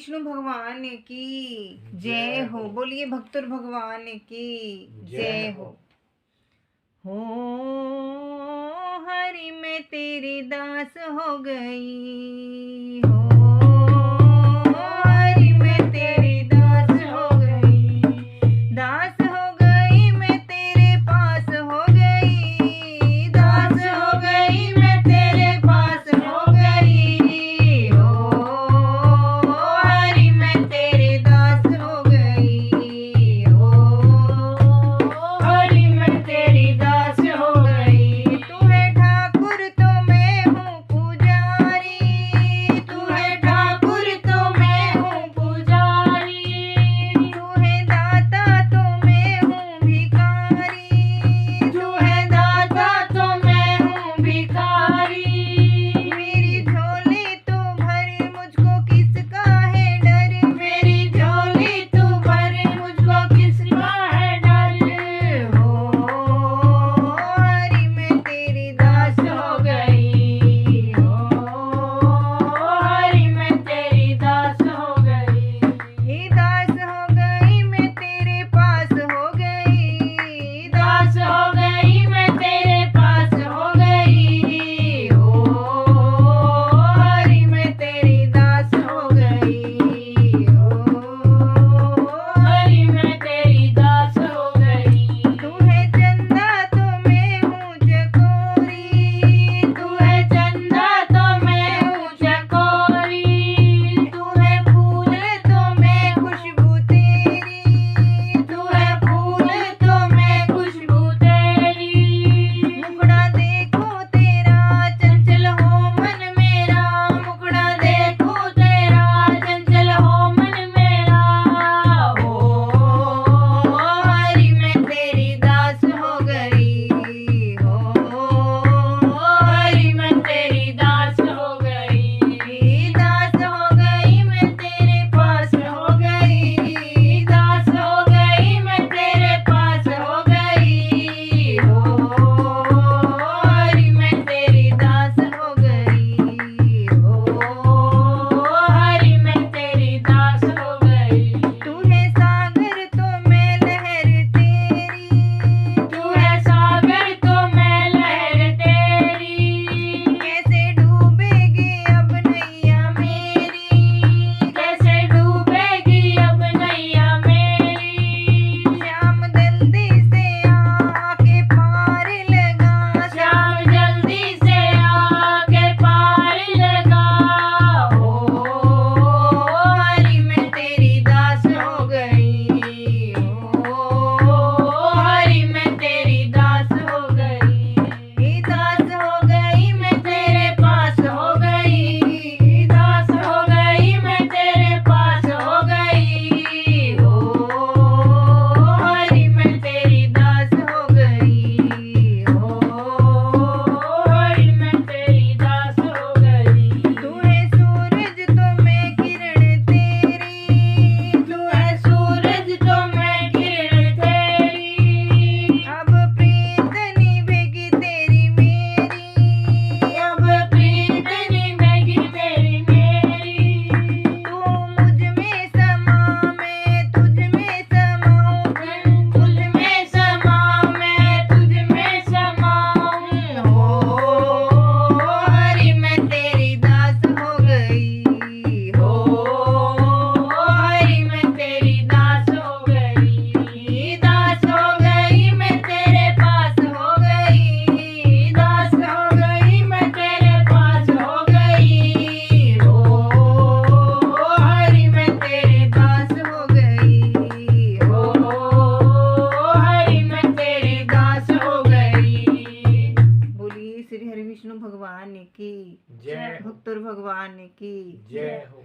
विष्णु भगवान की जय हो। बोलिए भक्तुर भगवान की जय हो। हरि मैं तेरी दास हो गई हो। हरि मैं तेरी दास हो गई, दास हो गई मैं तेरे पास हो गई, दास हो गई मैं तेरे पास हो गई हो। हरि मैं तेरी दास हो गई हो। हरि मैं तेरी दास हो गई। तू है ठाकुर तो मैं हूँ पुजारी, तू है ठाकुर तो मैं हूँ पुजारी, तू है दाता तो मैं हूँ भिखारी, तू है दाता तो मैं हूँ भिखारी। मेरी झोली तू भर मुझको किसका है डर, मेरी झोली तू भर मुझको किसका है डर हो। हरि मैं तेरी दास हो गई हो। हरि मैं तेरी दास हो गई, दास हो गई मैं तेरे पास हो गई, दास हो गई मैं तेरे पास हो गई हो। हरि मैं तेरी दास हो गई हो। हरि मैं तेरी दास हो गई। तू है चंदा तो मैं हूँ चकोरी, तू है चंदा तो मैं हूँ चकोरी, तू है फूल तो मैं खुशबू तेरी, तू है फूल तो मैं खुशबू तेरी। मुखड़ा देखो तेरा चंचल हो मन मेरा, मुखड़ा देखो तेरा चंचल हो मन मेरा हो। हरि मैं तेरी दास हो गई हो। हरि मैं तेरी दास हो गई, दास हो गई मैं तेरे पास हो गई, दास हो गई मैं तेरे पास हो गई हो। हरि मैं तेरी दास हो गई हो। हरि मैं तेरी दास हो गई। तू है सागर तो मैं लहर तेरी, तू है सागर तो मैं लहर तेरी। कैसे डूबेगी अब नैया मेरी, कैसे डूबेगी अब नैया मेरी। श्याम जल्दी से आके पार लगा, श्याम जल्दी से आके पार लगा हो। हरि मैं तेरी दास हो गई हो। हरि मैं तेरी दास हो गई, दास हो गई मैं तेरे पास हो गई, दास हो गई मैं तेरे पास हो गई हो। हरि मैं तेरी दास हो गई हो। हरि मैं तेरी दास हो गई। तू है सूरज तो मैं किरण तेरी, तू है सूरज तो मैं किरण तेरी। अब प्रीत निभेगी तेरी मेरी, अब प्रीत निभेगी तेरी मेरी। तू मुझ में समा मैं तुझ में समाऊं, तुझ में समा मैं तुझ में समाऊं हो। हरि मैं तेरी दास हो गई हो। हरि मैं तेरी दास हो गई, दास हो गई मैं तेरे पास हो गई, दास हो गई मैं तेरे पास हो गई हो। हरि मैं तेरे दास हो गई हो। हरि मैं तेरी दास हो गई। बोलिए श्री हरि विष्णु भगवान की जय हो। भक्तुर भगवान की जय हो।